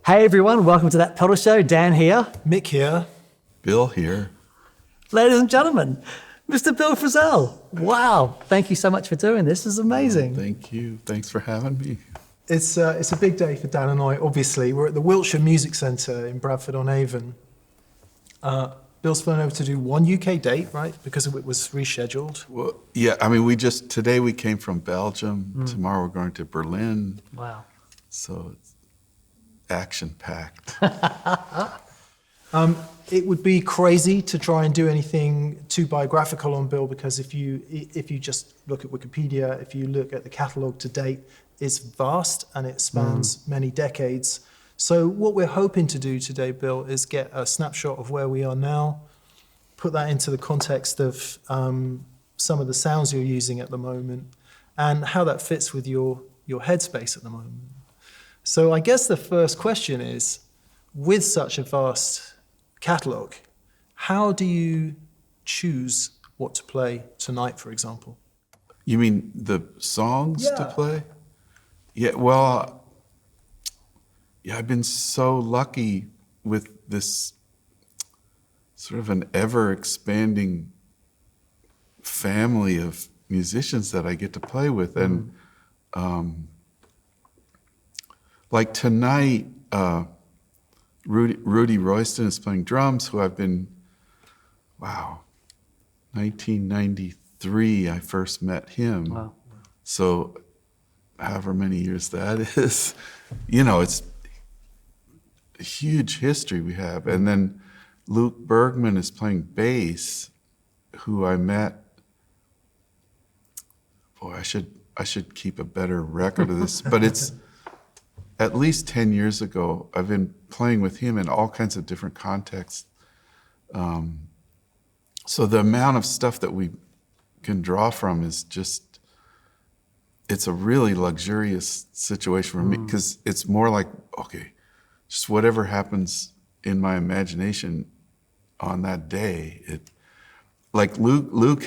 Hey everyone, welcome to That Pedal Show. Dan here. Mick here. Bill here. Ladies and gentlemen, Mr. Bill Frisell. Wow, thank you so much for doing this. This is amazing. Thank you. Thanks for having me. It's a big day for Dan and I, obviously. We're at the Wiltshire Music Centre in Bradford On Avon. Bill's flown over to do one UK date, right? Because it was rescheduled. Well, yeah, I mean, today we came from Belgium. Tomorrow we're going to Berlin. Wow. So it's action-packed. It would be crazy to try and do anything too biographical on Bill, because if you just look at Wikipedia, if you look at the catalogue to date, it's vast and it spans many decades. So what we're hoping to do today, Bill, is get a snapshot of where we are now, put that into the context of some of the sounds you're using at the moment, and how that fits with your headspace at the moment. So I guess the first question is, with such a vast catalogue, how do you choose what to play tonight, for example? You mean the songs to play? Yeah, well, I've been so lucky with this sort of an ever-expanding family of musicians that I get to play with. And like tonight, Rudy Royston is playing drums, who I've been, 1993 I first met him. Wow. So however many years that is, it's a huge history we have. And then Luke Bergman is playing bass, who I met, I should keep a better record of this, but it's at least 10 years ago. I've been playing with him in all kinds of different contexts. So the amount of stuff that we can draw from is just, it's a really luxurious situation for me, because it's more like, okay, just whatever happens in my imagination on that day. Like Luke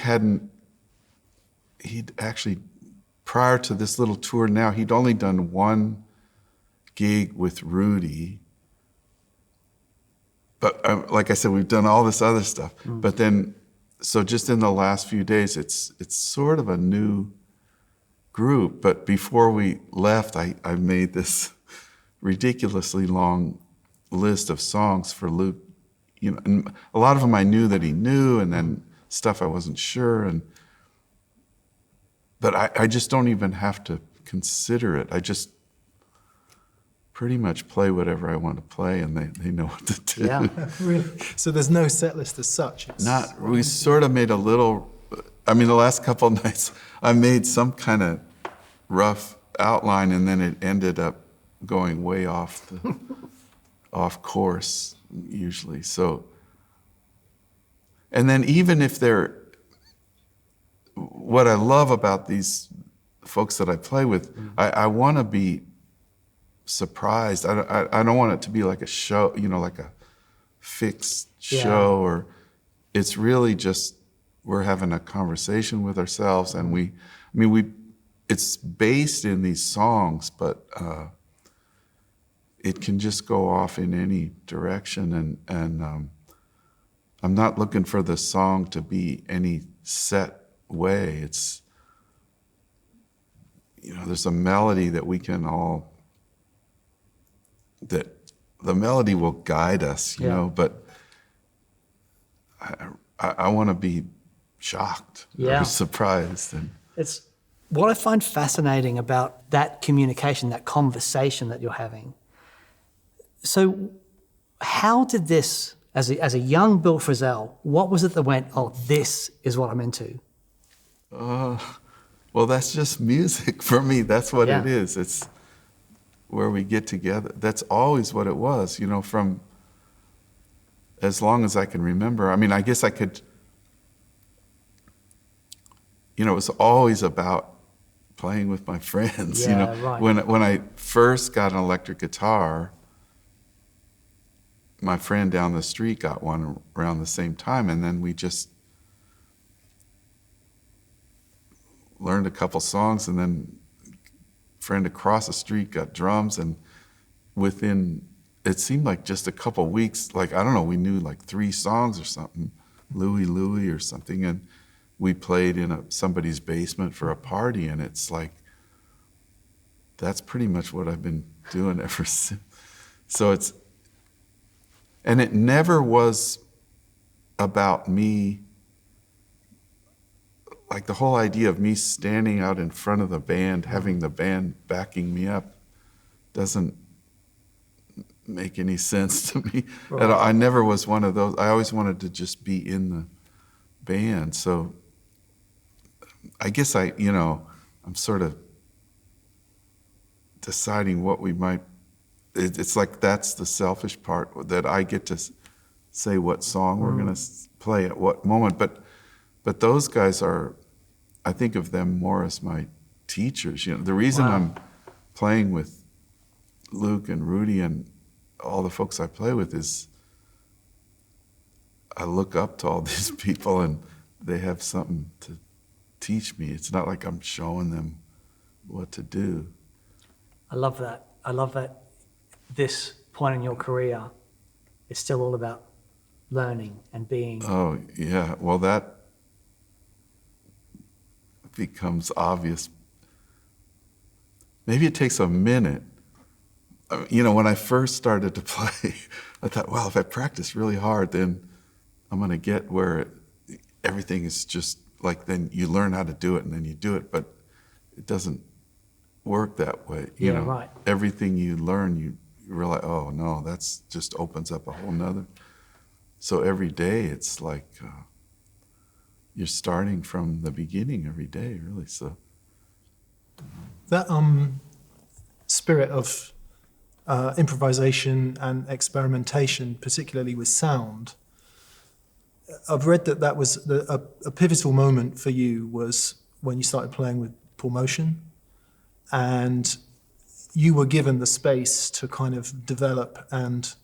he'd actually, prior to this little tour now, he'd only done one gig with Rudy. But like I said, we've done all this other stuff. But then, so just in the last few days, it's sort of a new group. But before we left, I made this ridiculously long list of songs for Luke. And a lot of them I knew that he knew, and then stuff I wasn't sure. But I just don't even have to consider it. I just pretty much play whatever I want to play, and they know what to do. Yeah. Really? So there's no set list as such? We sort of made a little, the last couple of nights, I made some kind of rough outline, and then it ended up going way off course, usually. So, and then even if what I love about these folks that I play with, I want to be surprised. I don't want it to be like a show, like a fixed show, or it's really just we're having a conversation with ourselves, and it's based in these songs, but it can just go off in any direction, and I'm not looking for the song to be any set way. It's there's a melody that we can all, that the melody will guide us, but I want to be shocked or surprised. And It's what I find fascinating about that communication, that conversation that you're having. So how did this, as a young Bill Frisell, what was it that went, oh, this is what I'm into? Well, that's just music for me. That's what it is. It's where we get together. That's always what it was, from as long as I can remember. I guess I could, it was always about playing with my friends. Right. When I first got an electric guitar, my friend down the street got one around the same time, and then we just learned a couple songs, and then a friend across the street got drums, and within it seemed like just a couple weeks, like, I don't know, we knew like 3 songs or something, Louie Louie or something, and we played in somebody's basement for a party, and it's like, that's pretty much what I've been doing ever since. So and it never was about me, like the whole idea of me standing out in front of the band, having the band backing me up, doesn't make any sense to me. Right. And I never was one of those. I always wanted to just be in the band. So I guess I'm sort of deciding what we might, it's like that's the selfish part, that I get to say what song we're going to play at what moment. But those guys are, I think of them more as my teachers. The reason I'm playing with Luke and Rudy and all the folks I play with is I look up to all these people and they have something to teach me. It's not like I'm showing them what to do. I love that. I love that this point in your career is still all about learning and being. Oh, yeah. Well, that becomes obvious. Maybe it takes a minute. When I first started to play, I thought, well, if I practice really hard, then I'm going to get where everything is just like, then you learn how to do it and then you do it, but it doesn't work that way. Right. Everything you learn, you realize, oh no, that's just opens up a whole nother. So every day it's like you're starting from the beginning every day, really. So that spirit of improvisation and experimentation, particularly with sound, I've read that was a pivotal moment for you was when you started playing with Paul Motian, and you were given the space to kind of develop and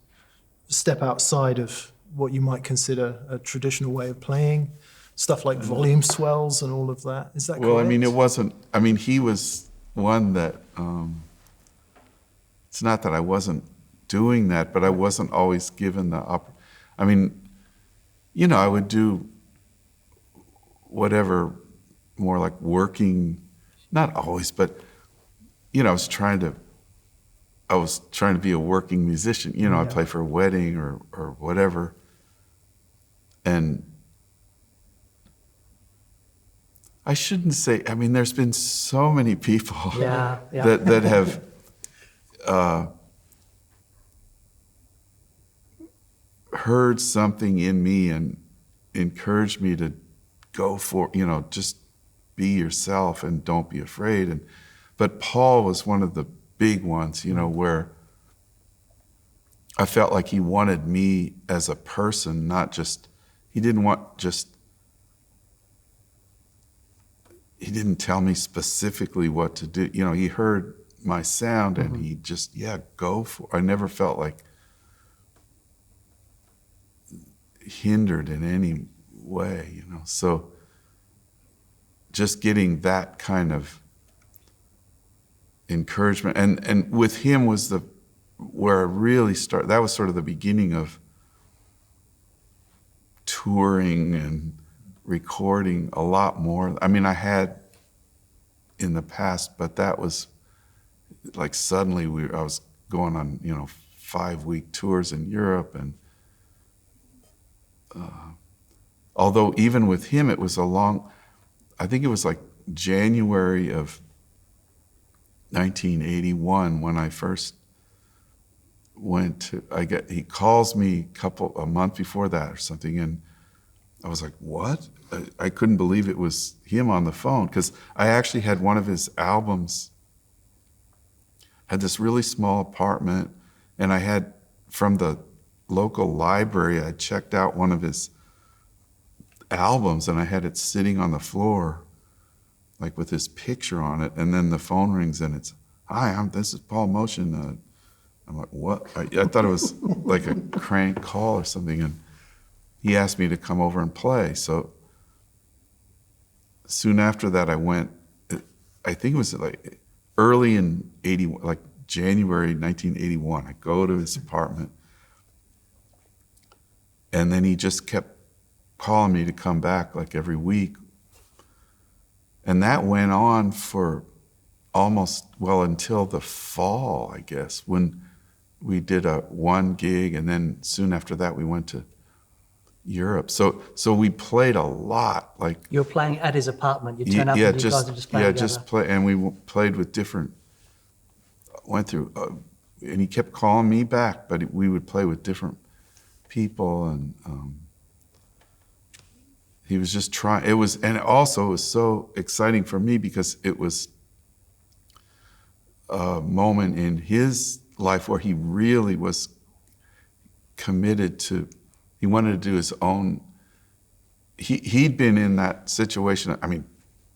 step outside of what you might consider a traditional way of playing, stuff like volume swells and all of that. Is that correct? Well, he was one that, it's not that I wasn't doing that, but I wasn't always given the I would do whatever more like working, not always, but, I was trying to be a working musician. I'd play for a wedding or whatever. And I shouldn't say, there's been so many people that have heard something in me and encouraged me to go for, just be yourself and don't be afraid. But Paul was one of the big ones, where I felt like he wanted me as a person, not just, he didn't tell me specifically what to do. He heard my sound and he just, go for it. I never felt like hindered in any way, So just getting that kind of encouragement, and with him was where I really started. That was sort of the beginning of touring and recording a lot more. I had in the past, but that was like suddenly I was going on 5-week tours in Europe, and although even with him it was I think it was like January of 1981 when I first went to, he calls me a month before that or something, and I was like, what? I couldn't believe it was him on the phone, because I actually had one of his albums, had this really small apartment, and I had, from the local library, I checked out one of his albums and I had it sitting on the floor, like with his picture on it, and then the phone rings and it's, hi, this is Paul Motian. I'm like, what? I thought it was like a crank call or something, and he asked me to come over and play. So soon after that I went, I think it was like early in 81, like January 1981. I go to his apartment, and then he just kept calling me to come back like every week. And that went on for almost, well, until the fall, I guess, when we did one gig, and then soon after that we went to Europe. So we played a lot. Like, You're playing at his apartment. You turn up yeah, and you guys are just playing together. just play, and we played with different. Went through, and he kept calling me back, but we would play with different people, and he was just trying. It was, and also it was so exciting for me because it was a moment in his life where he really was committed to. He wanted to do his own. He'd been in that situation. I mean,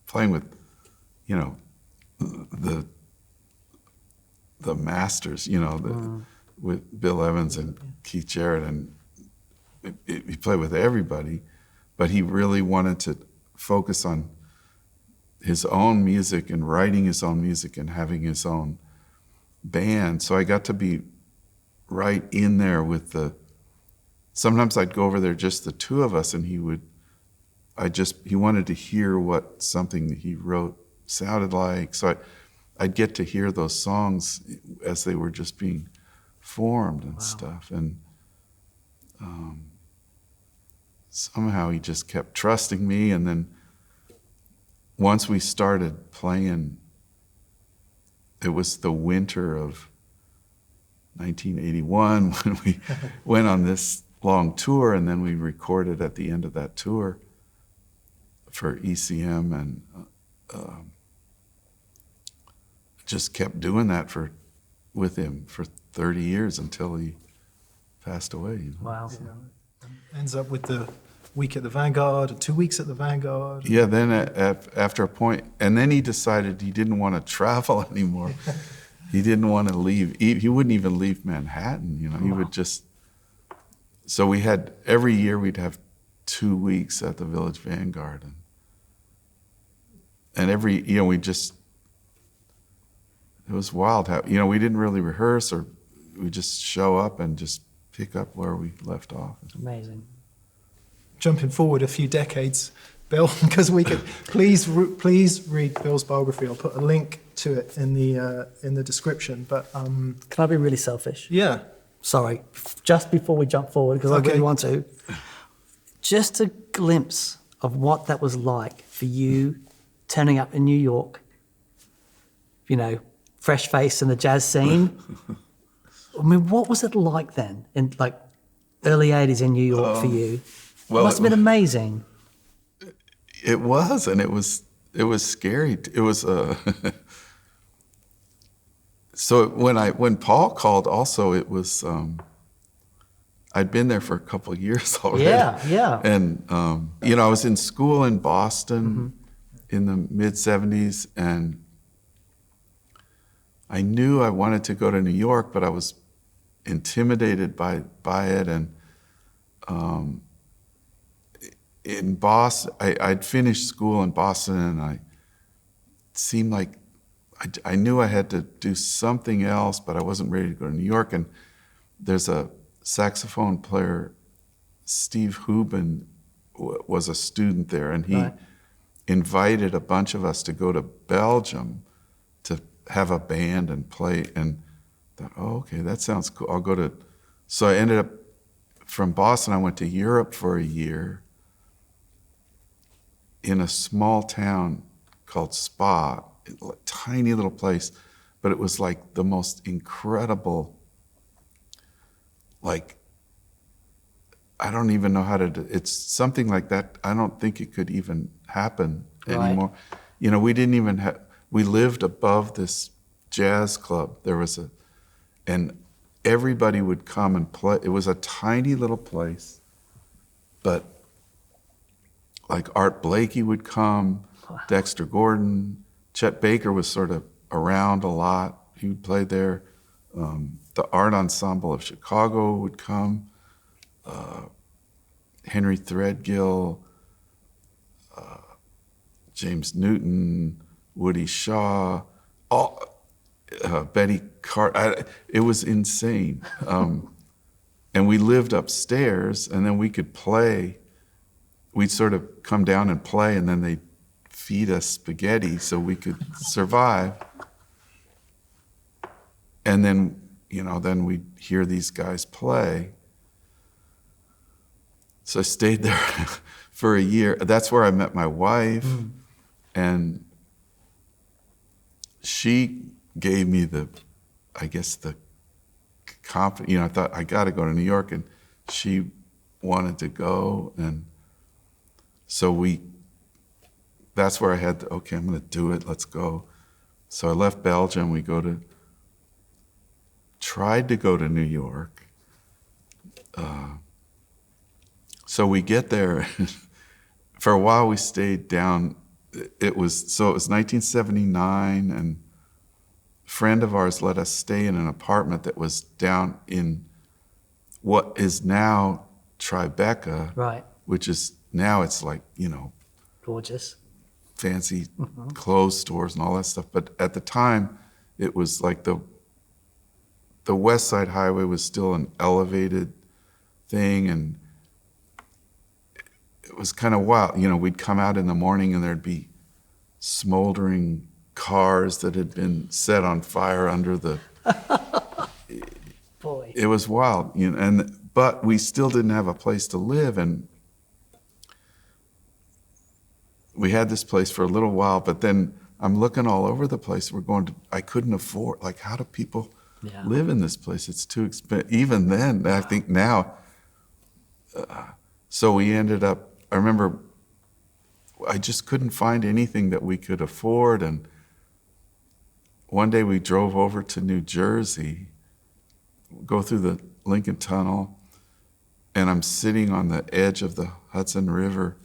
playing with, you know, the masters, you know, with Bill Evans and Keith Jarrett, and he played with everybody, but he really wanted to focus on his own music and writing his own music and having his own band. So I got to be right in there with the. Sometimes I'd go over there, just the two of us, and he wanted to hear what something that he wrote sounded like. So I'd get to hear those songs as they were just being formed and stuff. And somehow he just kept trusting me. And then once we started playing, it was the winter of 1981 when we went on this long tour, and then we recorded at the end of that tour for ECM, and just kept doing that with him for 30 years until he passed away. You know? Wow. Ends up with the week at the Vanguard, 2 weeks at the Vanguard. Yeah, then after a point, and then he decided he didn't want to travel anymore. He didn't want to leave. He wouldn't even leave Manhattan, you know. He would just. So we had, every year we'd have 2 weeks at the Village Vanguard, and every, you know, it was wild how, you know, we didn't really rehearse, or we just show up and just pick up where we left off. Amazing. Jumping forward a few decades, Bill, because we could please read Bill's biography. I'll put a link to it in the description. But Can I be really selfish? yeah, Sorry, just before we jump forward, because I really want to. Just a glimpse of what that was like for you turning up in New York, you know, fresh face in the jazz scene. I mean, what was it like then, in like early 80s in New York for you? Well, Oh, it must have been amazing. It was, and it was scary. It was so when Paul called, also it was I'd been there for a couple of years already. Yeah. And you know, I was in school in Boston in the mid-'70s, and I knew I wanted to go to New York, but I was intimidated by it. And in Boston, I'd finished school in Boston, and it seemed like I knew I had to do something else, but I wasn't ready to go to New York. And there's a saxophone player, Steve Hubin, was a student there, and he invited a bunch of us to go to Belgium to have a band and play. And I thought, oh, okay, that sounds cool. I'll go to. So I ended up, from Boston, I went to Europe for a year in a small town called Spa, a tiny little place, but it was like the most incredible, like, I don't even know how to do, it's something like that. I don't think it could even happen anymore. You know, we didn't even have, we lived above this jazz club. There was and everybody would come and play. It was a tiny little place, but like Art Blakey would come, Dexter Gordon, Chet Baker was sort of around a lot. He would play there. The Art Ensemble of Chicago would come. Henry Threadgill, James Newton, Woody Shaw. Betty Cart. It was insane. And we lived upstairs, and then we could play. We'd sort of come down and play, and then they'd feed us spaghetti so we could survive. And then, then we'd hear these guys play. So I stayed there for a year. That's where I met my wife, and she gave me the confidence. I thought, I got to go to New York, and she wanted to go, and so that's where I had okay, I'm going to do it, let's go. So I left Belgium, tried to go to New York. So we get there, for a while we stayed down, it was 1979, and a friend of ours let us stay in an apartment that was down in what is now Tribeca, Right. which is now it's like, Gorgeous. fancy clothes stores and all that stuff. But at the time, it was like the West Side Highway was still an elevated thing, and it was kind of wild. We'd come out in the morning and there'd be smoldering cars that had been set on fire under the. Boy. It was wild, but we still didn't have a place to live, and we had this place for a little while. But then I'm looking all over the place. I couldn't afford. Like, how do people live in this place? It's too expensive. Even then, I think now. So we ended up. I remember I just couldn't find anything that we could afford, and one day we drove over to New Jersey, go through the Lincoln Tunnel, and I'm sitting on the edge of the Hudson River,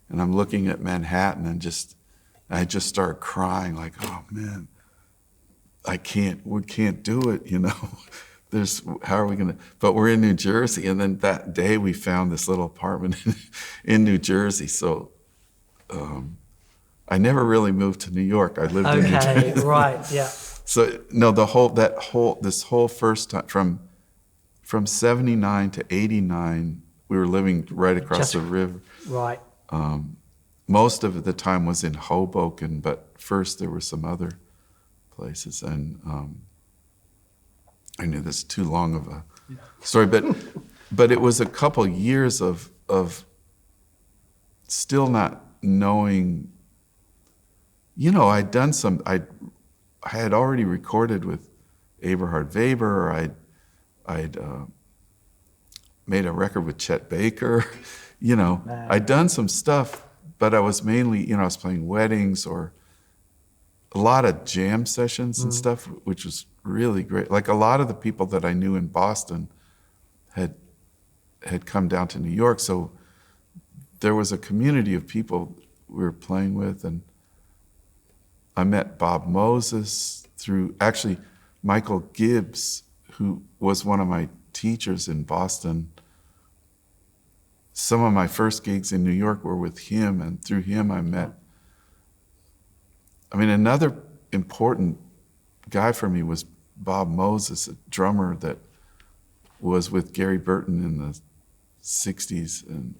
and I'm looking at Manhattan, and I just started crying, like, oh man, we can't do it, how are we gonna, but we're in New Jersey. And then that day we found this little apartment in New Jersey. So I never really moved to New York. I lived in New Jersey. Okay, right, yeah. So no, this whole first time from 79 to 89, we were living right across the river. Right. Most of the time was in Hoboken, but first there were some other places, and I knew this is too long of a story, but it was a couple years of still not knowing. I had already recorded with Eberhard Weber. I'd made a record with Chet Baker. I'd done some stuff, but I was mainly, I was playing weddings or a lot of jam sessions and stuff, which was really great. Like, a lot of the people that I knew in Boston had come down to New York, so there was a community of people we were playing with, and I met Bob Moses through, actually, Michael Gibbs, who was one of my teachers in Boston. Some of my first gigs in New York were with him, and through him I met. Another important guy for me was Bob Moses, a drummer that was with Gary Burton in the 60s and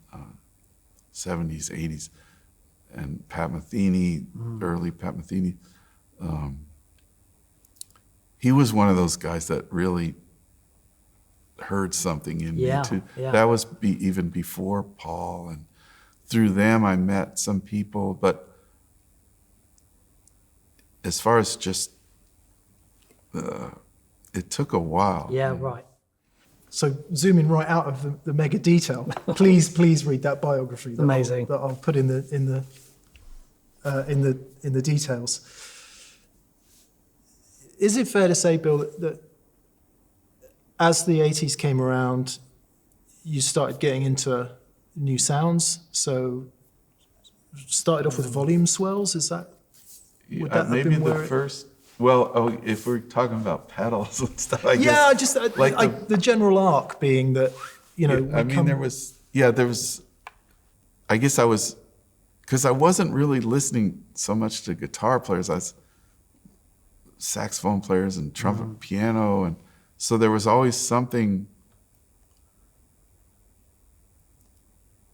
70s, 80s, and Pat Metheny, early Pat Metheny. He was one of those guys that really heard something in me too. Yeah. That was even before Paul, and through them I met some people, but as far as just, it took a while. Yeah, right. So zooming right out of the mega detail, please read that biography. Amazing. That I'll put in the details. Is it fair to say, Bill, that as the 80s came around, you started getting into new sounds? So started off with volume swells. Is that? Would that have maybe been the first. Well, if we're talking about pedals and stuff, I guess. Yeah, just like the general arc being that, there was. I guess I was, because I wasn't really listening so much to guitar players. I was saxophone players and trumpet, piano, and so there was always something.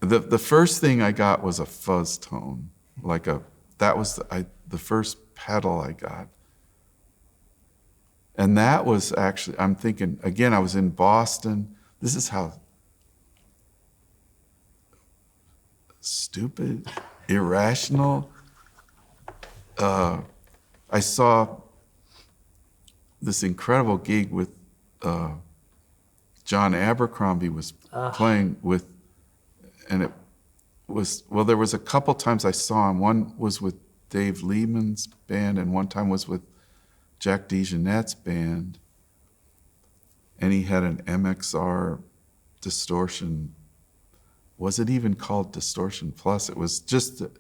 The first thing I got was a fuzz tone, that was the first pedal I got. And that was actually, I'm thinking, again, I was in Boston. This is how stupid, irrational. I saw this incredible gig with John Abercrombie was playing with, and it was, well, there was a couple times I saw him. One was with Dave Lehman's band, and one time was with Jack DeJohnette's band. And he had an MXR distortion. Was it even called Distortion Plus? It was just the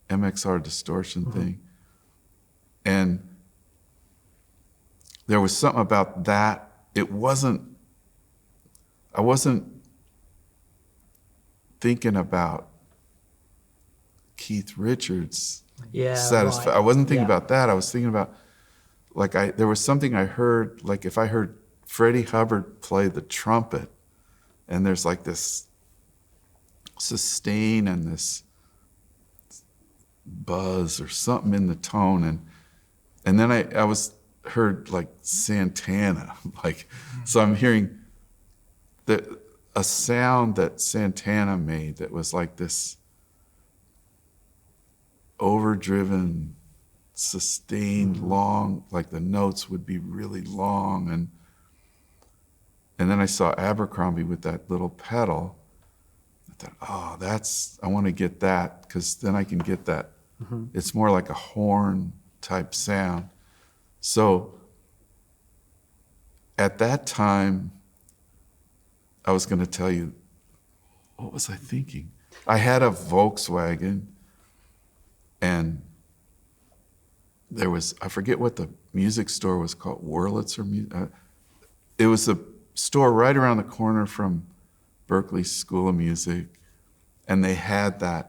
MXR distortion thing. And there was something about that. I wasn't thinking about Keith Richards' satisfaction. Right. I wasn't thinking about that. I was thinking about, there was something I heard, like if I heard Freddie Hubbard play the trumpet, and there's like this sustain and this buzz or something in the tone, and then I heard like Santana, so I'm hearing a sound that Santana made that was like this overdriven, sustained, long, like the notes would be really long, and then I saw Abercrombie with that little pedal. I thought, I want to get that, because then I can get that. It's more like a horn type sound. So at that time, I was going to tell you, what was I thinking? I had a Volkswagen, and there was, I forget what the music store was called, Wurlitzer. It was a store right around the corner from Berklee School of Music, and they had the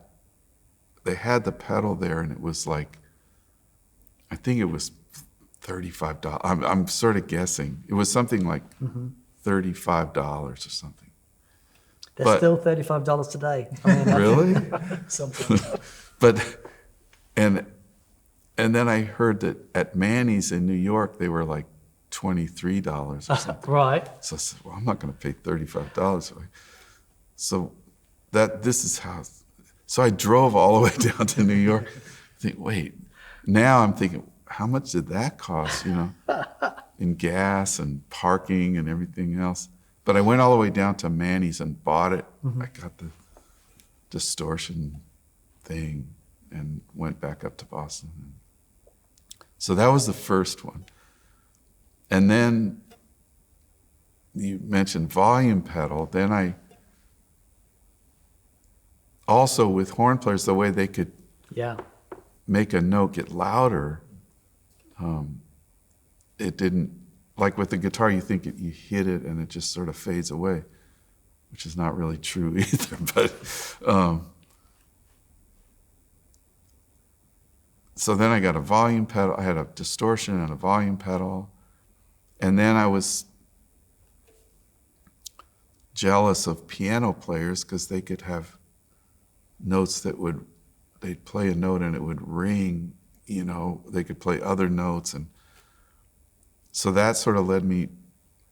pedal there, and it was like, I think it was $35. I'm sort of guessing. It was something like $35 or something. They're still $35 today. I mean, really? Something. And then I heard that at Manny's in New York, they were like $23 or something. Right. So I said, well, I'm not going to pay $35. So this is how. So I drove all the way down to New York. Now I'm thinking, how much did that cost, in gas and parking and everything else? But I went all the way down to Manny's and bought it. I got the distortion thing and went back up to Boston. So that was the first one. And then you mentioned volume pedal. Then I also, with horn players, the way they could make a note get louder, it didn't, like with the guitar, you think you hit it and it just sort of fades away, which is not really true either. But so then I got a volume pedal. I had a distortion and a volume pedal. And then I was jealous of piano players because they could have notes they'd play a note and it would ring, they could play other notes. And so that sort of led me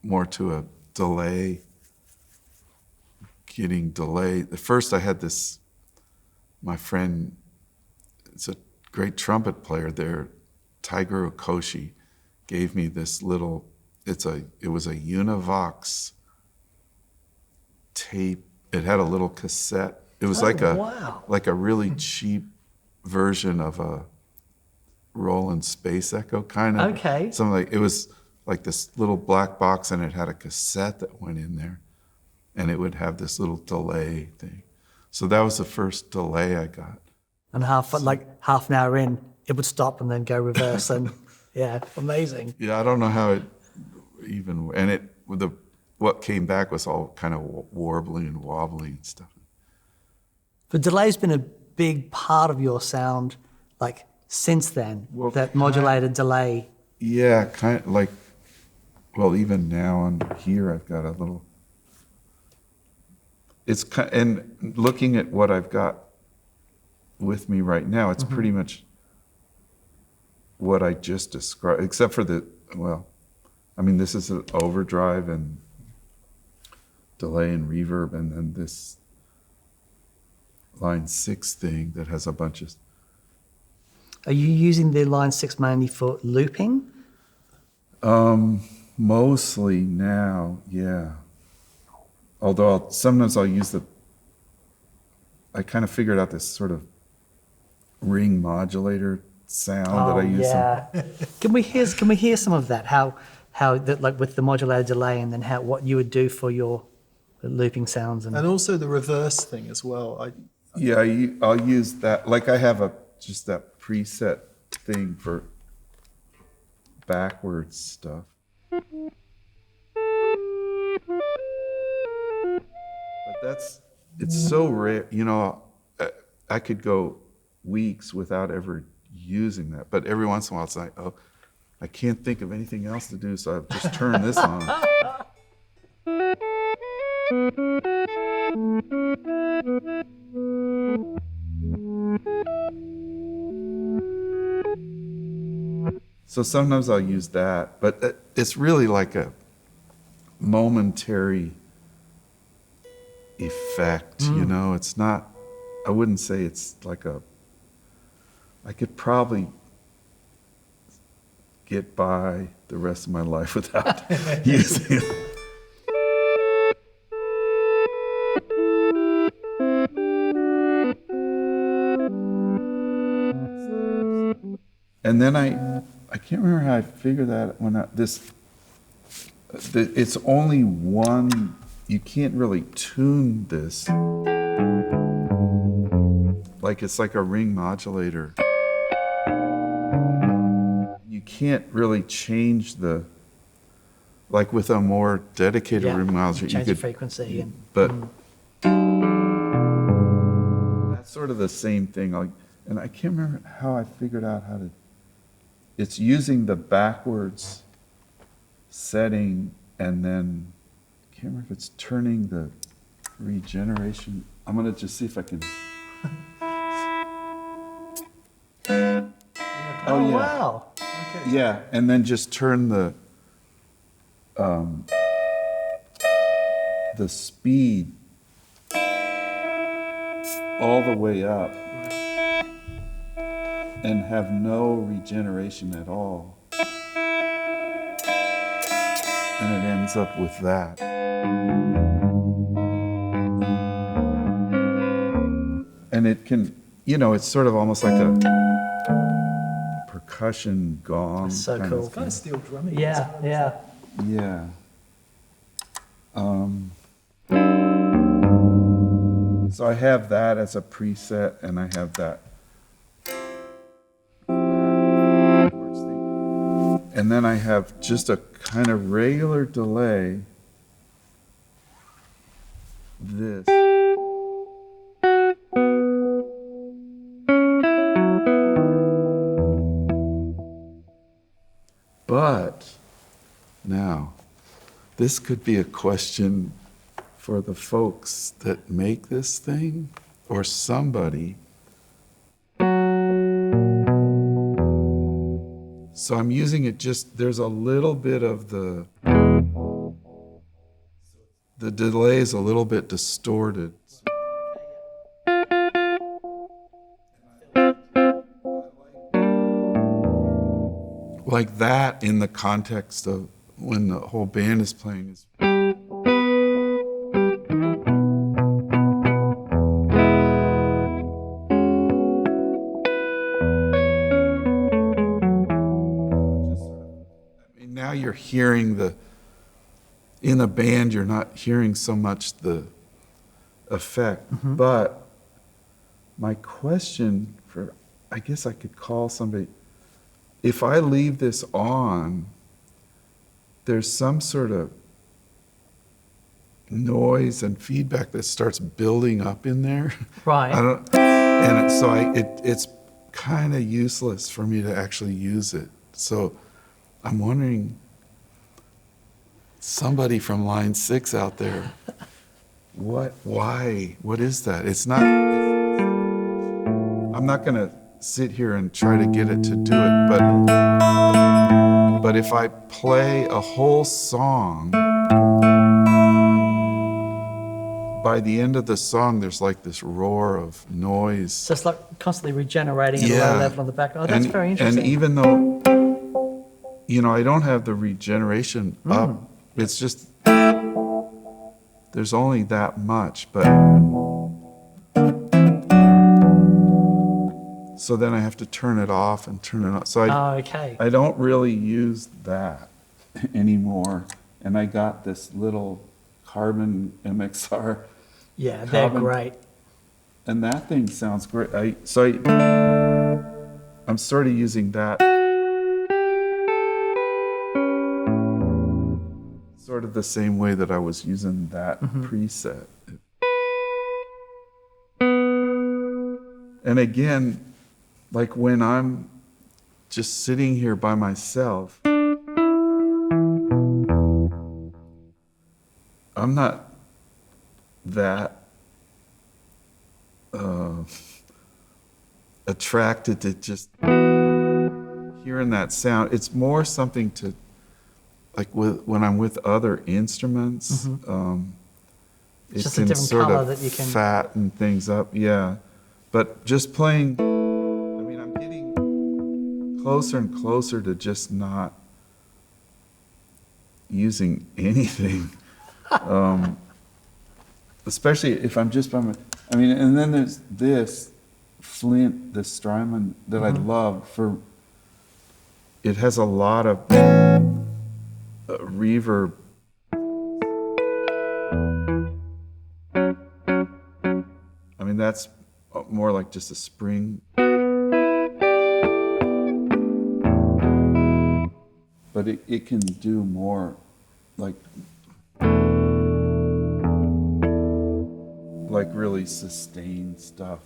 more to a delay, getting delay. At first I had my friend, it's a great trumpet player there, Tiger Okoshi, gave me this little, it was a Univox tape. It had a little cassette. It was like a really cheap version of a Roland Space Echo kind of. Okay. Something like, it was like this little black box, and it had a cassette that went in there, and it would have this little delay thing. So that was the first delay I got. And half an hour in, it would stop and then go reverse, and amazing. Yeah, I don't know how it even, and what came back was all kind of warbly and wobbly and stuff. But delay's been a big part of your sound, since then. Well, that modulated delay. Yeah, kind of like, well, even now on here, I've got a little, it's kind, and looking at what I've got with me right now, it's pretty much what I just described, except for well, I mean, this is an overdrive and delay and reverb, and then this line 6 thing that has a bunch of. Are you using the line 6 mainly for looping? Mostly now, yeah. Although sometimes I'll use I kind of figured out this sort of ring modulator sound that I use. Yeah. Can we hear some of that? How that, like with the modulator delay, and then what you would do for your looping sounds And also the reverse thing as well. I'll use that. Like I have just that preset thing for backwards stuff. But it's so rare, you know, I could go weeks without ever using that. But every once in a while it's like, oh, I can't think of anything else to do, so I've just turned this on. So sometimes I'll use that, but it's really like a momentary effect, you know? It's not, I wouldn't say it's like I could probably get by the rest of my life without using it. And then I can't remember how I figured that it's only one, you can't really tune this. Like it's like a ring modulator. You can't really change like with a more dedicated ring modulator. Change the frequency. But that's sort of the same thing. And I can't remember how I figured out how to. It's using the backwards setting, and then I can't remember if it's turning the regeneration. I'm gonna just see if I can. Oh yeah. Wow. Okay. Yeah, and then just turn the speed all the way up. And have no regeneration at all. And it ends up with that. And it can, you know, it's sort of almost like a percussion gong. That's so kind cool. of Kind of steel drumming. Yeah, yeah. Yeah. So I have that as a preset, and I have that. And then I have just a kind of regular delay. This. But now, this could be a question for the folks that make this thing, or somebody. So I'm using it there's a little bit of the delay is a little bit distorted. Like that in the context of when the whole band is playing is. Now you're hearing in a band, you're not hearing so much the effect. Mm-hmm. But my question I guess I could call somebody, if I leave this on, there's some sort of noise and feedback that starts building up in there. Right. So it's kind of useless for me to actually use it. So I'm wondering, somebody from line 6 out there, why? What is that? It's not, I'm not going to sit here and try to get it to do it, but if I play a whole song, by the end of the song, there's like this roar of noise. So it's like constantly regenerating at a low level on the back. Oh, that's very And interesting. even though, I don't have the regeneration up, it's just, there's only that much, but, so then I have to turn it off and turn it on. So I don't really use that anymore. And I got this little carbon MXR. Yeah, they're great. And that thing sounds great. I'm sort of using that sort of the same way that I was using that preset. And again, like when I'm just sitting here by myself, I'm not that attracted to just hearing that sound. It's more something to, like when I'm with other instruments, it just a can different sort color of that you can fatten things up, yeah. But just playing, I mean, I'm getting closer and closer to just not using anything. Especially if I'm just by my, and then there's this Flint, the Strymon that I love for, it has a lot of reverb. I mean, that's more like just a spring. But it can do more like really sustained stuff.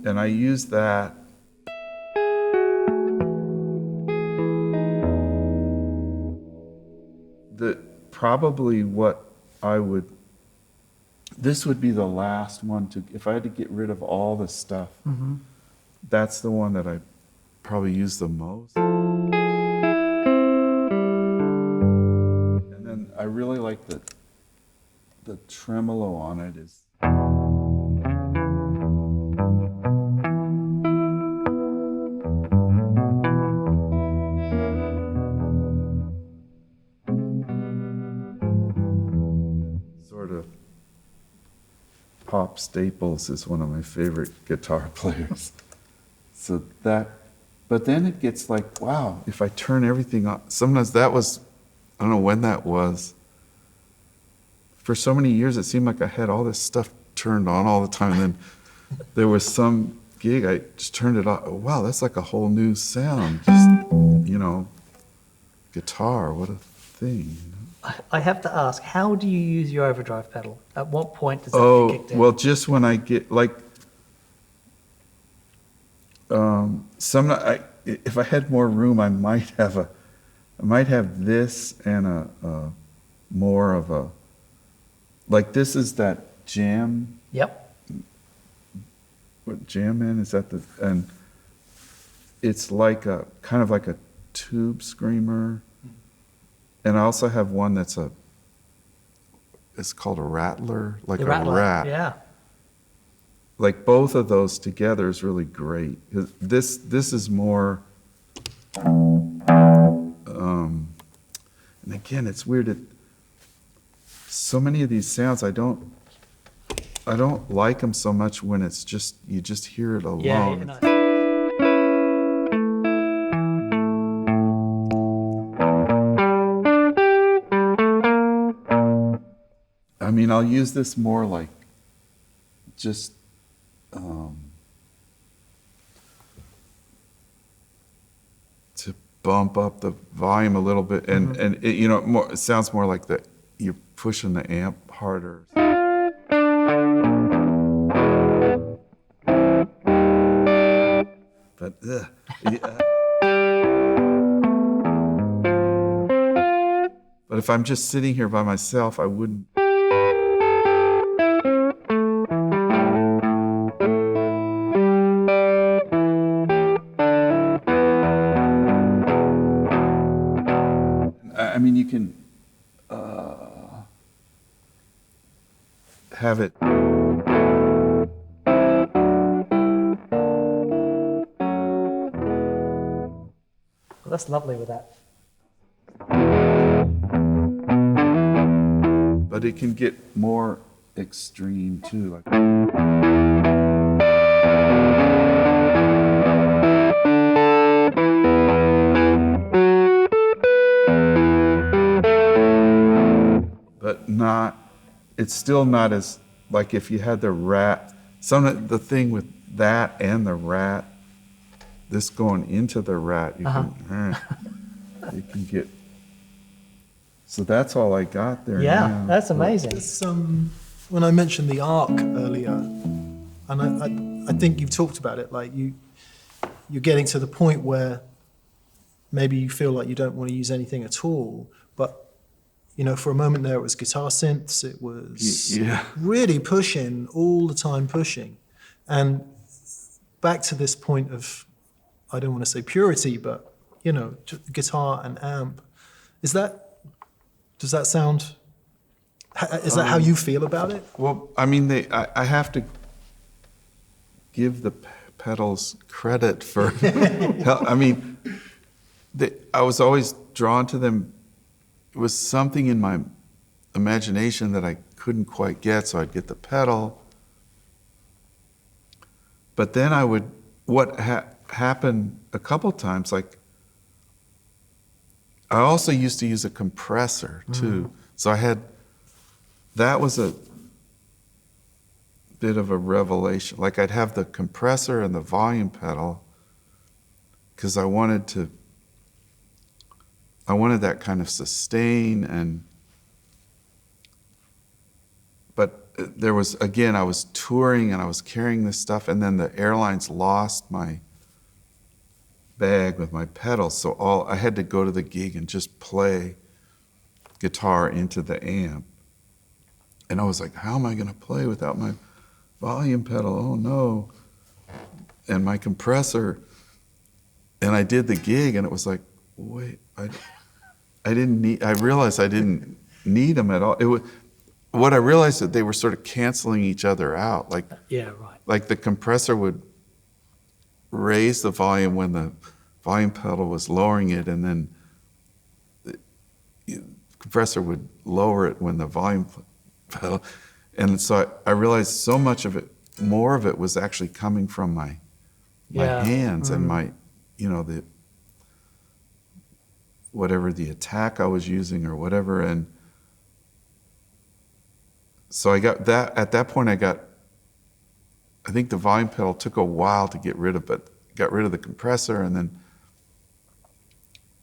And I use that probably what I would, this would be the last one to, if I had to get rid of all the stuff, that's the one that I probably use the most. And then I really like the tremolo on it is. Sort of Pop Staples is one of my favorite guitar players. So that, but then it gets like, wow, if I turn everything on, sometimes that was, I don't know when that was. For so many years, it seemed like I had all this stuff turned on all the time. And then there was some gig, I just turned it off. Oh, wow, that's like a whole new sound. Just, guitar, what a thing. I have to ask, how do you use your overdrive pedal? At what point does that get kicked in? Well, just when I get, like, if I had more room, I might have this and a more of a, like this is that jam. Yep. What jam in is that and it's like a kind of like a tube screamer. And I also have one that's it's called a rattler, like a rat. Yeah. Like both of those together is really great. This is more, and again, it's weird. So many of these sounds, I don't like them so much when it's just, you just hear it alone. Yeah. I mean, I'll use this more like just to bump up the volume a little bit, and it, it sounds more like you're pushing the amp harder. but yeah. But if I'm just sitting here by myself, I wouldn't. I mean, you can have it. Well, that's lovely with that. But it can get more extreme too. Like. But not, it's still not as, like if you had the rat, the thing with that and the rat, this going into the rat, you can get. So that's all I got there. Yeah, now. that's amazing. It's, when I mentioned the arc earlier, and I think you've talked about it, like you're getting to the point where maybe you feel like you don't want to use anything at all, but you know, for a moment there it was guitar synths, it was really pushing, all the time pushing. And back to this point of, I don't want to say purity, but you know, guitar and amp, does that sound, is that how you feel about it? Well, I mean, I have to give the pedals credit for, I mean, I was always drawn to them. It was something in my imagination that I couldn't quite get, so I'd get the pedal. But then I would, what happened a couple times, like, I also used to use a compressor too. So that was a bit of a revelation. Like I'd have the compressor and the volume pedal because I wanted that kind of sustain but there was, again, I was touring and I was carrying this stuff, and then the airlines lost my bag with my pedals, so I had to go to the gig and just play guitar into the amp. And I was like, how am I going to play without my volume pedal? Oh no. And my compressor. And I did the gig and it was like, wait, I realized I didn't need them at all. What I realized that they were sort of canceling each other out. Like, Yeah, right. like the compressor would raise the volume when the volume pedal was lowering it, and then the compressor would lower it when the volume pedal. And so I realized so much of it, more of it was actually coming from my hands and my, the whatever the attack I was using or whatever. And so I got that, at that point I think the volume pedal took a while to get rid of, but got rid of the compressor and then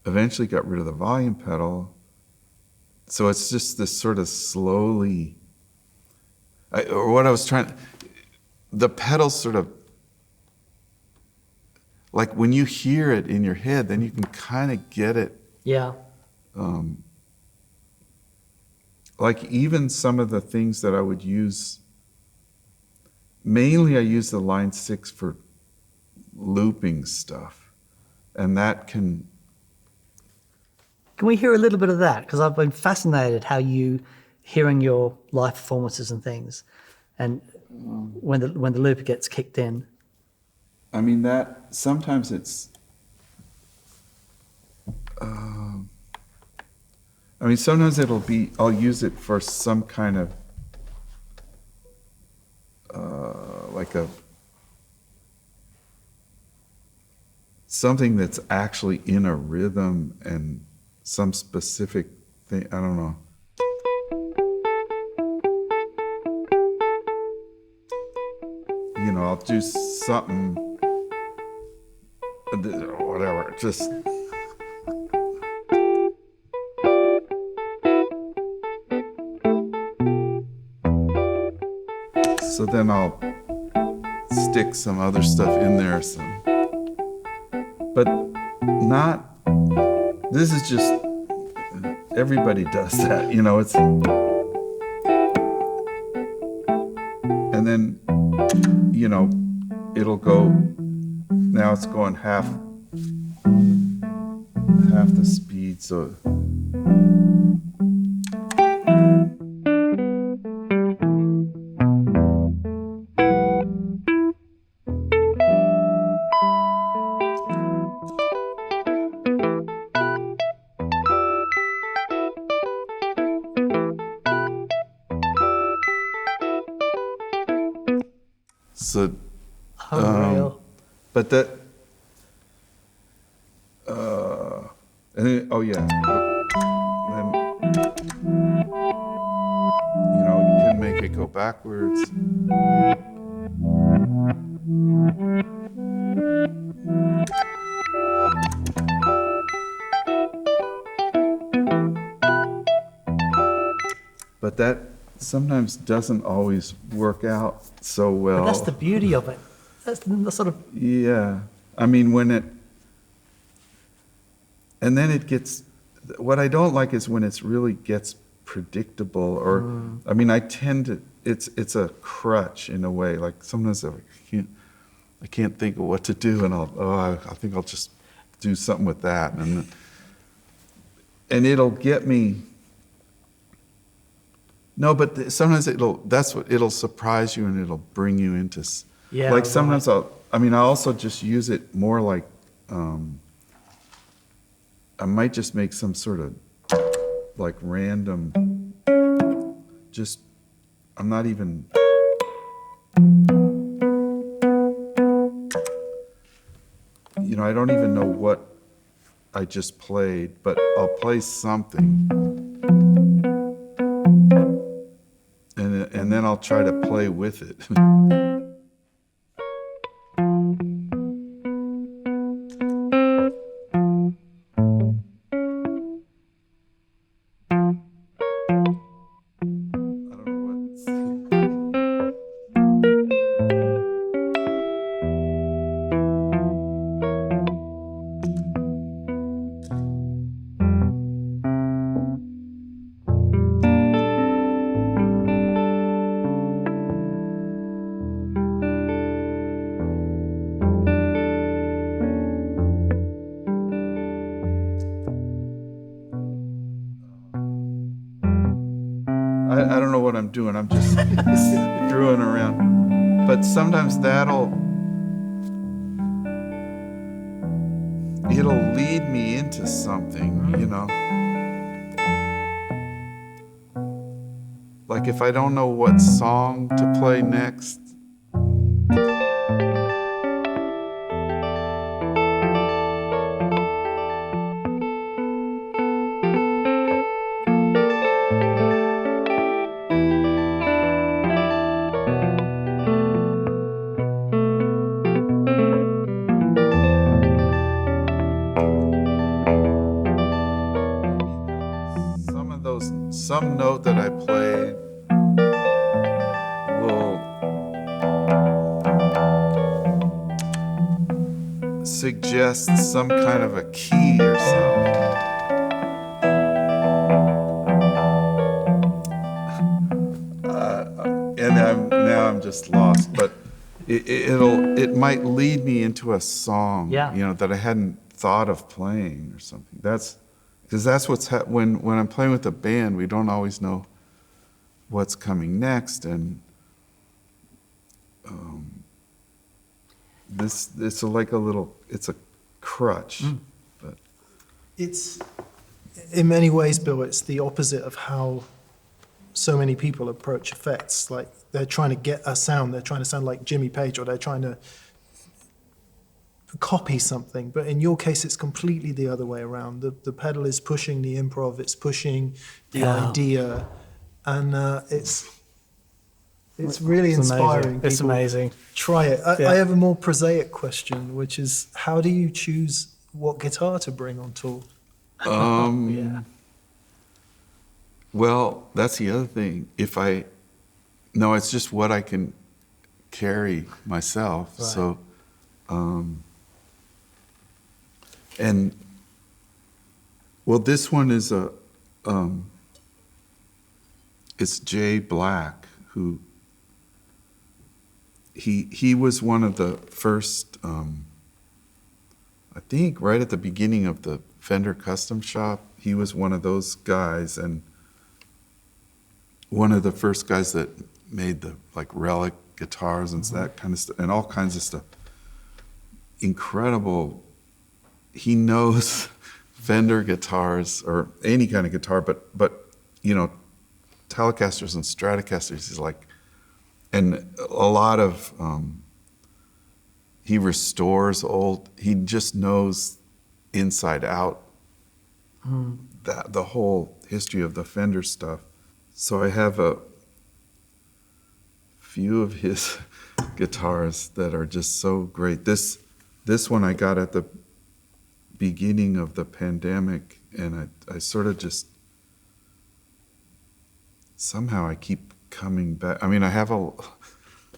eventually got rid of the volume pedal. So it's just this sort of slowly, the pedals sort of, like when you hear it in your head, then you can kind of get it. Yeah. Like even some of the things that I would use, mainly I use the line 6 for looping stuff. And that can we hear a little bit of that? Because I've been fascinated how you, hearing your live performances and things, and when the looper gets kicked in. I mean, that sometimes it's, sometimes I'll use it for some kind of, something that's actually in a rhythm and some specific thing, I don't know. I'll do something, whatever, just. So then I'll stick some other stuff in there, some but not, this is just, everybody does that, you know, it's, and then, you know, it'll go, now it's going half the speed, so. So, Unreal. but that, and then, oh yeah, then, you know, you can make it go backwards. But that sometimes doesn't always work out so well. But that's the beauty of it. That's the sort of, Yeah, I mean, when it, and then it gets, what I don't like is when it really gets predictable, or, I mean, I tend to, it's a crutch in a way, like sometimes I can't think of what to do, and I think I'll just do something with that, and it'll get me. No, but sometimes it'll surprise you, and it'll bring you into, Yeah, like sometimes right. I also just use it more like, I might just make some sort of like random, just, I'm not even, you know, I don't even know what I just played, but I'll play something. And then I'll try to play with it. I don't know what I'm doing. I'm just screwing around. But sometimes it'll lead me into something, you know. Like if I don't know what song to play next. Some note that I played will suggest some kind of a key or something. And now I'm just lost, but it might lead me into a song, Yeah. you know, that I hadn't thought of playing or something. Because that's what's when I'm playing with a band, we don't always know what's coming next, and it's like it's a crutch. But It's, in many ways, Bill, it's the opposite of how so many people approach effects. Like they're trying to get a sound, they're trying to sound like Jimmy Page, or they're trying to copy something. But in your case, it's completely the other way around. The pedal is pushing the improv, it's pushing the idea, and it's really inspiring. It's People amazing. try it. Yeah. I have a more prosaic question, which is, how do you choose what guitar to bring on tour? Yeah. Well, that's the other thing. No, it's just what I can carry myself. Right. So, And well, this one is it's Jay Black, who he was one of the first, I think right at the beginning of the Fender Custom Shop, he was one of those guys, and one of the first guys that made the like relic guitars and that kind of stuff, and all kinds of stuff. Incredible. He knows Fender guitars or any kind of guitar, but you know, Telecasters and Stratocasters. He's like, and a lot of he restores old. He just knows inside out that the whole history of the Fender stuff. So I have a few of his guitars that are just so great. This one I got at the beginning of the pandemic, and I sort of just somehow I keep coming back. I mean, I have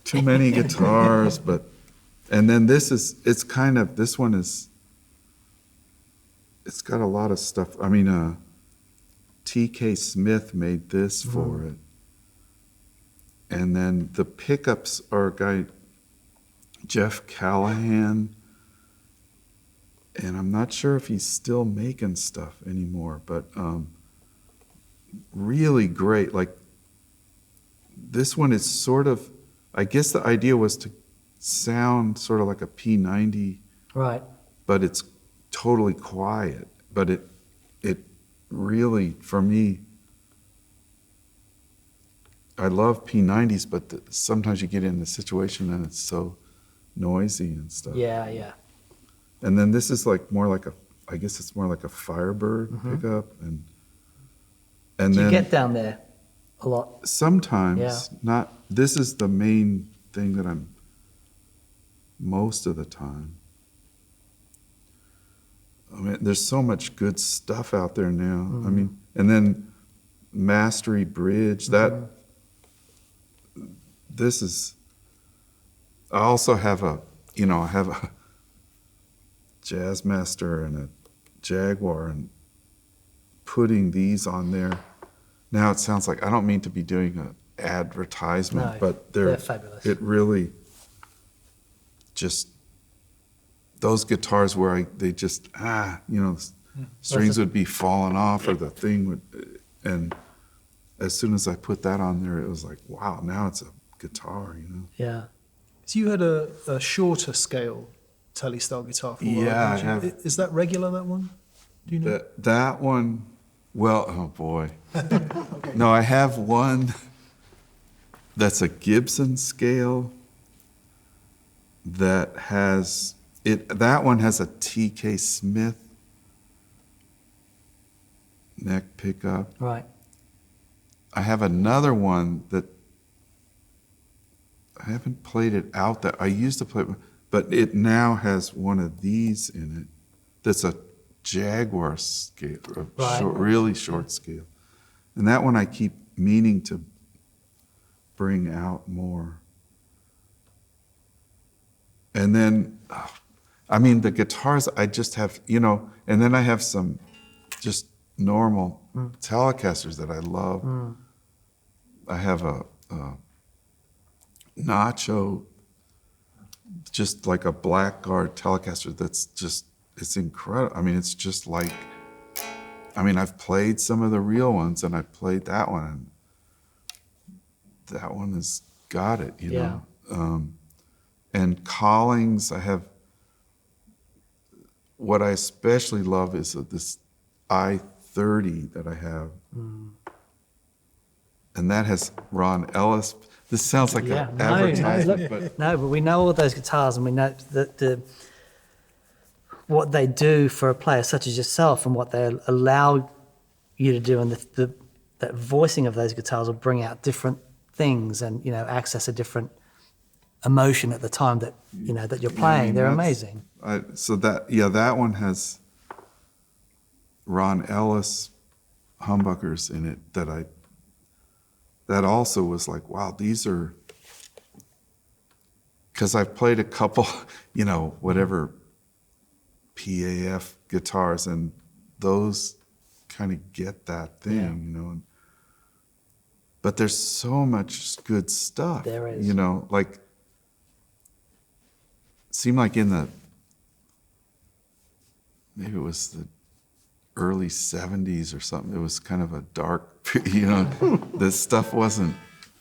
too many guitars, and then this one is, it's got a lot of stuff. I mean, T.K. Smith made this for it. And then the pickups are a guy, Jeff Callahan, and I'm not sure if he's still making stuff anymore, but really great. Like, this one is sort of, I guess the idea was to sound sort of like a P90. Right. But it's totally quiet. But it really, for me, I love P90s, but sometimes you get in a situation and it's so noisy and stuff. Yeah, yeah. And then this is like more like I guess it's more like a Firebird pickup, and Do then you get down there a lot? sometimes, Yeah. not. This is the main thing that I'm most of the time. I mean, there's so much good stuff out there now. I mean, and then Mastery Bridge. This is. I also have I have a Jazzmaster and a Jaguar, and putting these on there. Now it sounds like I don't mean to be doing an advertisement, No, but they're fabulous. It really just those guitars where they just strings would be falling off, or the thing would, and as soon as I put that on there, it was like, wow, now it's a guitar, Yeah. So you had a shorter scale Tele-style guitar for a while, Yeah, I didn't you? have. Is that regular, that one? Do you know? That one, well, oh boy. No, I have one that's a Gibson scale that has that one has a T.K. Smith neck pickup. Right. I have another one that I haven't played it out that I used to play it, but it now has one of these in it that's a Jaguar scale, Right. really short scale. And that one I keep meaning to bring out more. And then, I mean, the guitars, I just have, and then I have some just normal Telecasters that I love. I have a Nacho, just like a Blackguard Telecaster that's just, it's incredible. I mean, it's just like, I've played some of the real ones, and I've played that one, and that one has got it, you know. And Collings, I have, what I especially love is this I-30 that I have. And that has Ron Ellis. This sounds like an advertisement, but No, but we know all those guitars, and we know that what they do for a player such as yourself, and what they allow you to do, and that voicing of those guitars will bring out different things, and access a different emotion at the time that that you're playing. They're amazing. So that one has Ron Ellis humbuckers in it that also was like, wow, these are, because I've played a couple, whatever PAF guitars, and those kind of get that thing, you know. But there's so much good stuff. There is. You know, like, seemed like in the, maybe it was the early 70s or something, it was kind of a dark, you know, this stuff wasn't,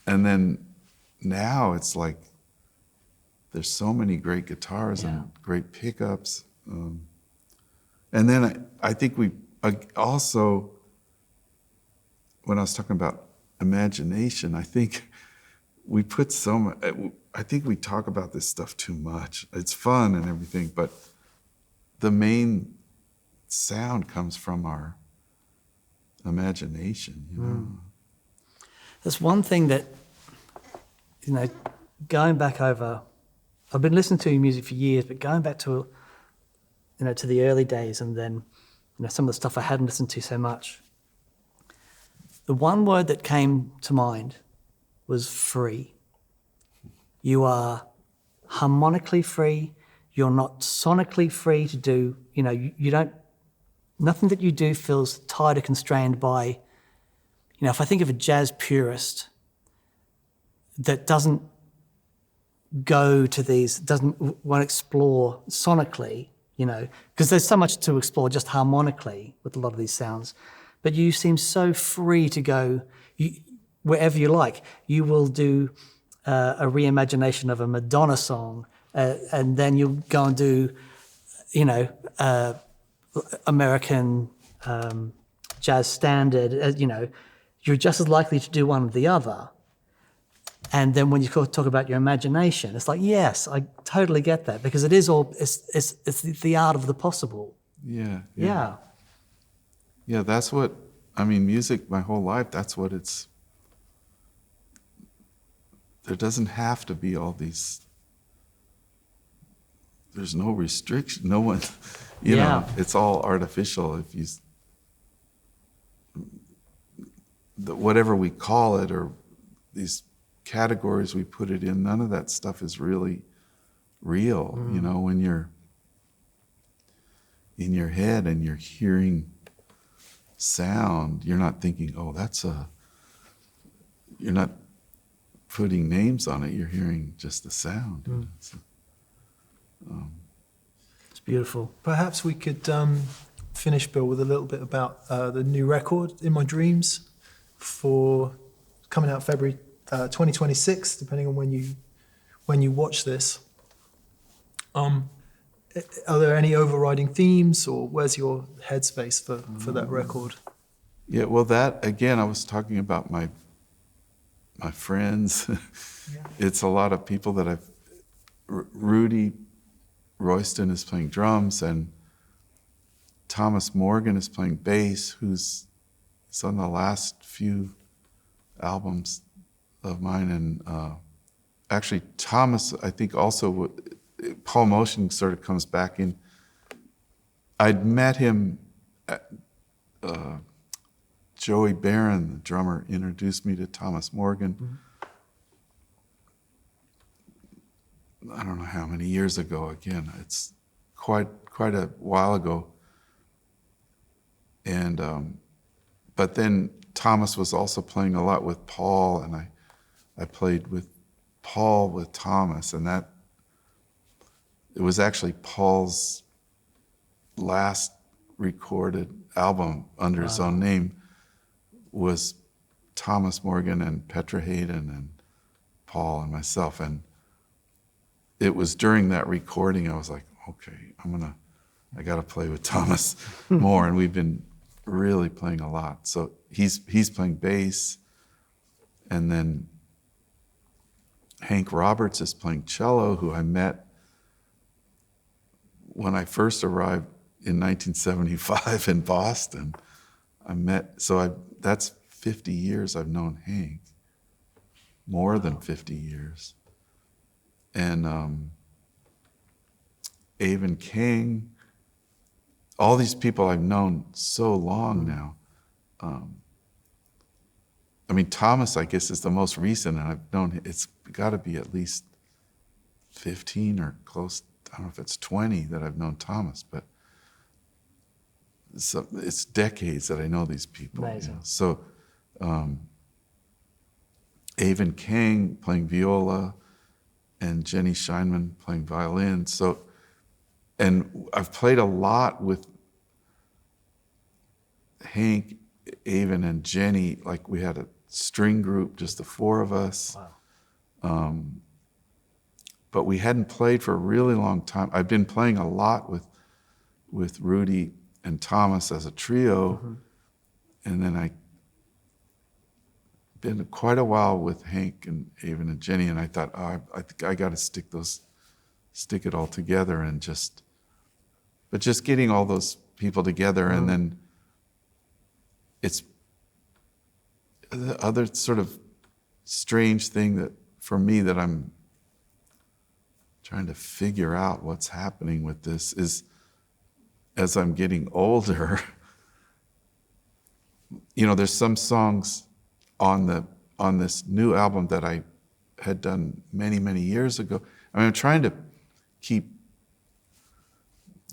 and then now it's like, there's so many great guitars and great pickups. And then I think we also, when I was talking about imagination, I think we put so much, I think we talk about this stuff too much. It's fun and everything, but the main sound comes from our imagination, you know. There's one thing that, you know, going back over, I've been listening to your music for years, but going back to, you know, to the early days, and then, you know, some of the stuff I hadn't listened to so much. The one word that came to mind was free. You are harmonically free. You're not sonically free to do, you know, you don't, nothing that you do feels tied or constrained by, you know, if I think of a jazz purist that doesn't go to these, won't explore sonically, you know, because there's so much to explore just harmonically with a lot of these sounds. But you seem so free to go wherever you like. You will do a reimagination of a Madonna song, and then you'll go and do, you know, American jazz standard. You know, you're just as likely to do one or the other. And then when you talk about your imagination, it's like, yes, I totally get that, because it is all, it's the art of the possible. Yeah, that's what, I mean, music my whole life, that's what it's, there doesn't have to be all these, there's no restriction, no one, you know, it's all artificial. If you, whatever we call it, or these categories we put it in, none of that stuff is really real. You know, when you're in your head and you're hearing sound, you're not thinking, oh, you're not putting names on it, you're hearing just the sound. So, it's beautiful. Perhaps we could finish, Bill, with a little bit about the new record, In My Dreams, for coming out February 2026, depending on when you watch this. Are there any overriding themes, or where's your headspace for that record? Yeah, well, that, again, I was talking about my friends. It's a lot of people that Rudy Royston is playing drums, and Thomas Morgan is playing bass, who's on the last few albums of mine. And actually, Thomas, I think also, Paul Motian sort of comes back in. I'd met him at, Joey Barron, the drummer, introduced me to Thomas Morgan. I don't know how many years ago. Again, it's quite a while ago. And but then Thomas was also playing a lot with Paul, and I played with Paul with Thomas, and that it was actually Paul's last recorded album under his own name was Thomas Morgan and Petra Hayden and Paul and myself. And it was during that recording I was like, okay, I gotta play with Thomas more. And we've been really playing a lot. So he's playing bass, and then Hank Roberts is playing cello, who I met when I first arrived in 1975 in Boston. That's 50 years I've known Hank, more than 50 years. And Avon King, all these people I've known so long now. I mean, Thomas, I guess, is the most recent, and I've known, it's got to be at least 15 or close, I don't know if it's 20 that I've known Thomas, but so it's decades that I know these people. Amazing. So Avon Kang playing viola and Jenny Scheinman playing violin. So, and I've played a lot with Hank, Avon, and Jenny. Like we had a string group, just the four of us. Wow. But we hadn't played for a really long time. I've been playing a lot with Rudy and Thomas as a trio, and then I been quite a while with Hank and Avon and Jenny, and I thought, oh, I think I got to stick it all together, and just getting all those people together, and then it's the other sort of strange thing that for me that I'm trying to figure out what's happening with this is, as I'm getting older, there's some songs on this new album that I had done many, many years ago. I mean, I'm trying to keep,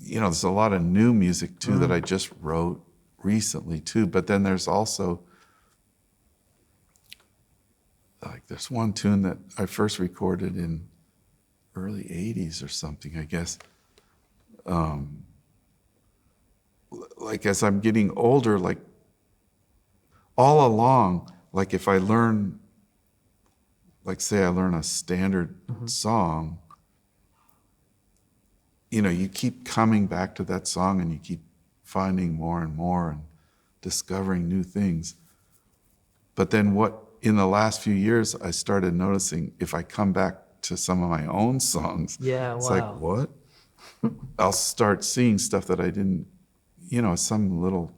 there's a lot of new music too that I just wrote recently too, but then there's also, like, there's one tune that I first recorded in early 80s or something, I guess. Like as I'm getting older, like all along, like if I learn, like say I learn a standard song, you keep coming back to that song and you keep finding more and more and discovering new things. But then in the last few years, I started noticing if I come back to some of my own songs, it's like, what? I'll start seeing stuff that I didn't, some little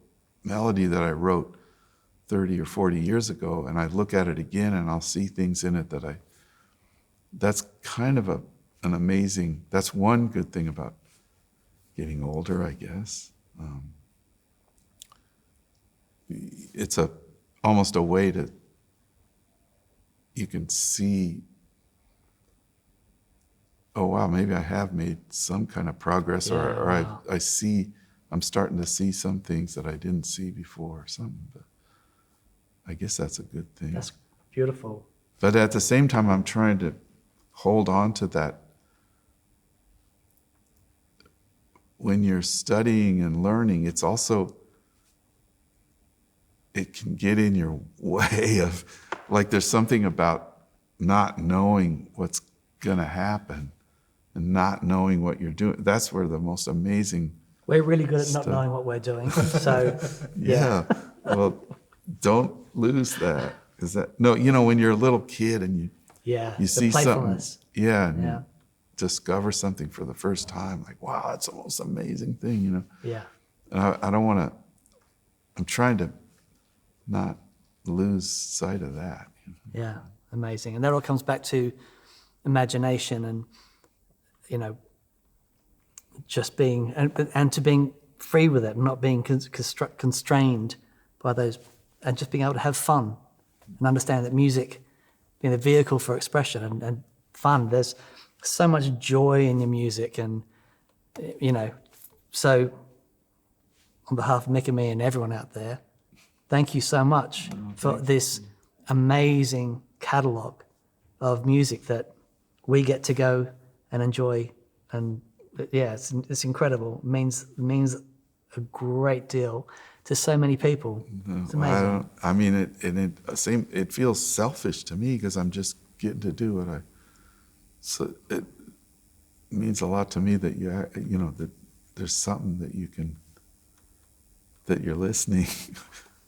melody that I wrote 30 or 40 years ago, and I look at it again and I'll see things in it that's kind of an amazing, that's one good thing about getting older, I guess. It's almost a way you can see, oh wow, maybe I have made some kind of progress, or I'm starting to see some things that I didn't see before or something, but I guess that's a good thing. That's beautiful. But at the same time, I'm trying to hold on to that. When you're studying and learning, it's also, it can get in your way of, like there's something about not knowing what's going to happen and not knowing what you're doing. That's where the most amazing We're really good at stuff. not knowing what we're doing. So, yeah. Well, don't lose that. When you're a little kid and you see something, and you discover something for the first time, like, wow, that's the most amazing thing, Yeah. And I don't want to, I'm trying to not lose sight of that. Yeah, amazing. And that all comes back to imagination and, just being, and to being free with it, not being constrained by those, and just being able to have fun and understand that music being a vehicle for expression and fun. There's so much joy in your music, and, so on behalf of Mick and me and everyone out there, thank you so much for this amazing catalogue of music that we get to go and enjoy. And it's incredible. It means a great deal to so many people. It's amazing. It feels selfish to me because I'm just getting to do what so it means a lot to me that that there's something that you're listening.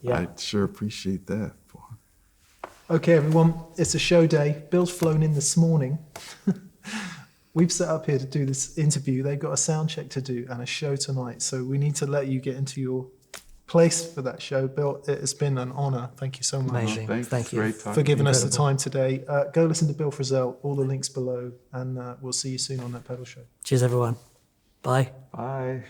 Yeah. I sure appreciate that. Okay, everyone, it's a show day. Bill's flown in this morning. We've set up here to do this interview. They've got a sound check to do and a show tonight, so we need to let you get into your place for that show. Bill, it has been an honour. Thank you so much. Amazing. Thank you for giving us the time today. Go listen to Bill Frisell, all the links below, and we'll see you soon on that pedal show. Cheers, everyone. Bye. Bye.